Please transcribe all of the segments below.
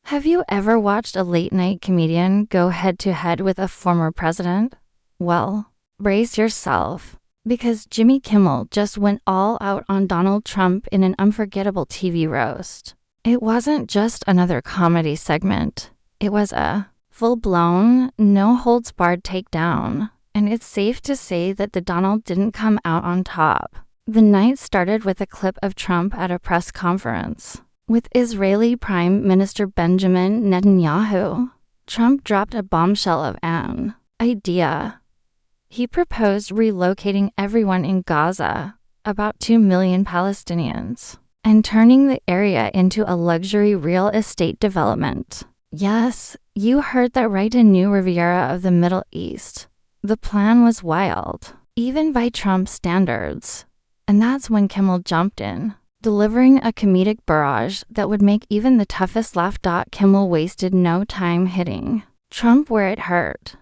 Have you ever watched a late-night comedian go head-to-head with a former president? Well, brace yourself, because Jimmy Kimmel just went all out on Donald Trump in an unforgettable TV roast. It wasn't just another comedy segment. It was a full-blown, no-holds-barred takedown, and it's safe to say that the Donald didn't come out on top. The night started with a clip of Trump at a press conference with Israeli Prime Minister Benjamin Netanyahu. Trump dropped a bombshell of an idea. He proposed relocating everyone in Gaza, about 2 million Palestinians, and turning the area into a luxury real estate development. Yes, you heard that right, a new Riviera of the Middle East. The plan was wild, even by Trump's standards. And that's when Kimmel jumped in, delivering a comedic barrage that would make even the toughest laugh. Kimmel wasted no time hitting Trump where it hurt.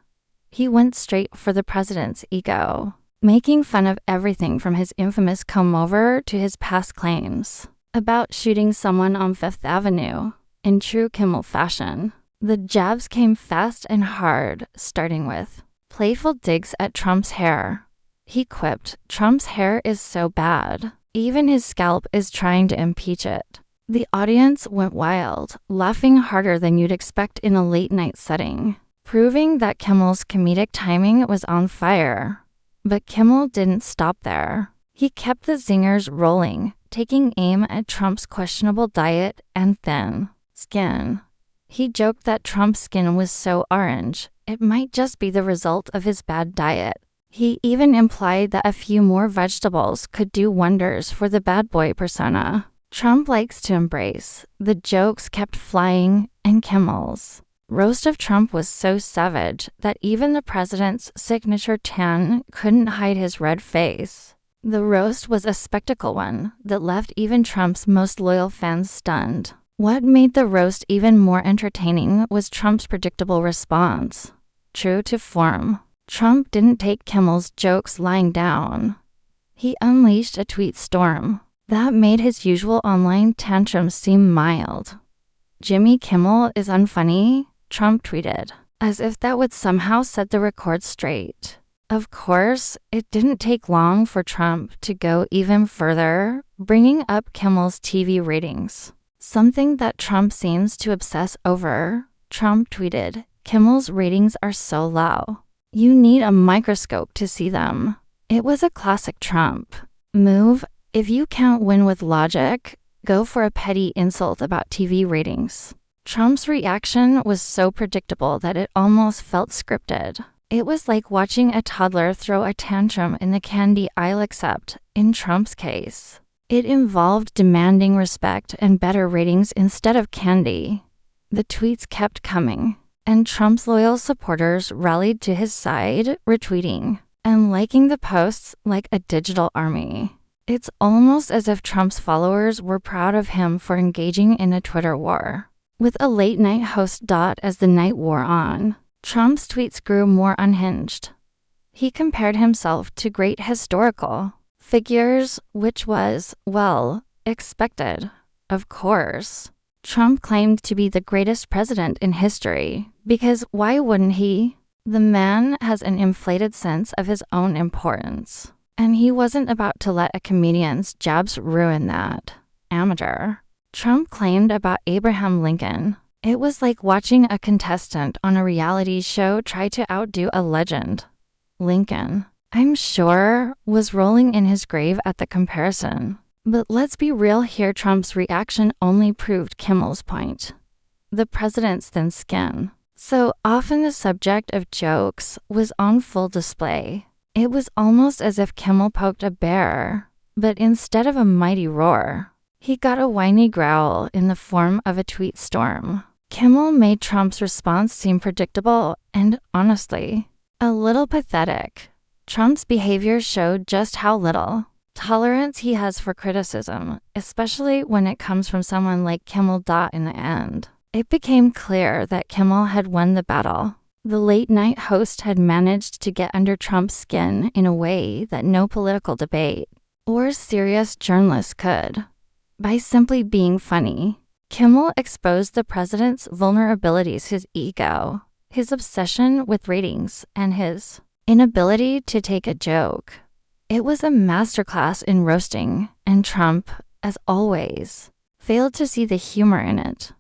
He went straight for the president's ego, making fun of everything from his infamous comb-over to his past claims about shooting someone on Fifth Avenue. In true Kimmel fashion, the jabs came fast and hard, starting with playful digs at Trump's hair. He quipped, "Trump's hair is so bad, even his scalp is trying to impeach it." The audience went wild, laughing harder than you'd expect in a late-night setting, proving that Kimmel's comedic timing was on fire. But Kimmel didn't stop there. He kept the zingers rolling, taking aim at Trump's questionable diet and thin skin. He joked that Trump's skin was so orange, it might just be the result of his bad diet. He even implied that a few more vegetables could do wonders for the bad boy persona Trump likes to embrace. The jokes kept flying, and Kimmel's roast of Trump was so savage that even the president's signature tan couldn't hide his red face. The roast was a spectacle one that left even Trump's most loyal fans stunned. What made the roast even more entertaining was Trump's predictable response. True to form, Trump didn't take Kimmel's jokes lying down. He unleashed a tweet storm that made his usual online tantrums seem mild. "Jimmy Kimmel is unfunny," Trump tweeted, as if that would somehow set the record straight. Of course, it didn't take long for Trump to go even further, bringing up Kimmel's TV ratings, something that Trump seems to obsess over. Trump tweeted, "Kimmel's ratings are so low. You need a microscope to see them." It was a classic Trump move. If you can't win with logic, go for a petty insult about TV ratings. Trump's reaction was so predictable that it almost felt scripted. It was like watching a toddler throw a tantrum in the candy aisle, except, in Trump's case, it involved demanding respect and better ratings instead of candy. The tweets kept coming, and Trump's loyal supporters rallied to his side, retweeting and liking the posts like a digital army. It's almost as if Trump's followers were proud of him for engaging in a Twitter war with a late-night host. As the night wore on, Trump's tweets grew more unhinged. He compared himself to great historical figures, which was, well, expected. Of course, Trump claimed to be the greatest president in history, because why wouldn't he? The man has an inflated sense of his own importance, and he wasn't about to let a comedian's jabs ruin that. Amateur. Trump claimed about Abraham Lincoln. It was like watching a contestant on a reality show try to outdo a legend. Lincoln, I'm sure, was rolling in his grave at the comparison. But let's be real here, Trump's reaction only proved Kimmel's point. The president's thin skin. So often the subject of jokes was on full display. It was almost as if Kimmel poked a bear, but instead of a mighty roar, he got a whiny growl in the form of a tweet storm. Kimmel made Trump's response seem predictable and, honestly, a little pathetic. Trump's behavior showed just how little tolerance he has for criticism, especially when it comes from someone like Kimmel. In the end, it became clear that Kimmel had won the battle. The late-night host had managed to get under Trump's skin in a way that no political debate or serious journalist could. By simply being funny, Kimmel exposed the president's vulnerabilities, his ego, his obsession with ratings, and his inability to take a joke. It was a masterclass in roasting, and Trump, as always, failed to see the humor in it.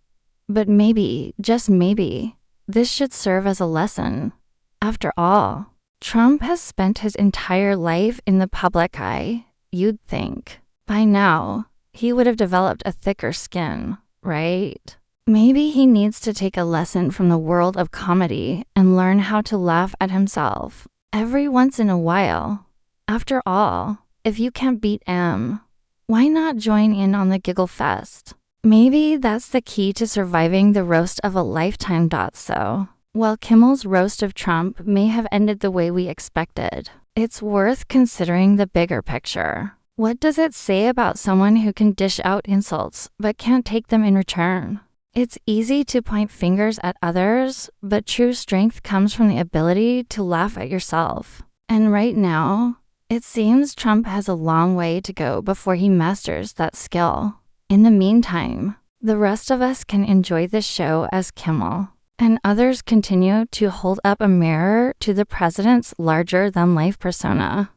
But maybe, just maybe, this should serve as a lesson. After all, Trump has spent his entire life in the public eye. You'd think by now he would have developed a thicker skin, right? Maybe he needs to take a lesson from the world of comedy and learn how to laugh at himself every once in a while. After all, if you can't beat M, why not join in on the giggle fest? Maybe that's the key to surviving the roast of a lifetime. So, while Kimmel's roast of Trump may have ended the way we expected, it's worth considering the bigger picture. What does it say about someone who can dish out insults but can't take them in return? It's easy to point fingers at others, but true strength comes from the ability to laugh at yourself. And right now, it seems Trump has a long way to go before he masters that skill. In the meantime, the rest of us can enjoy this show as Kimmel, and others continue to hold up a mirror to the president's larger-than-life persona.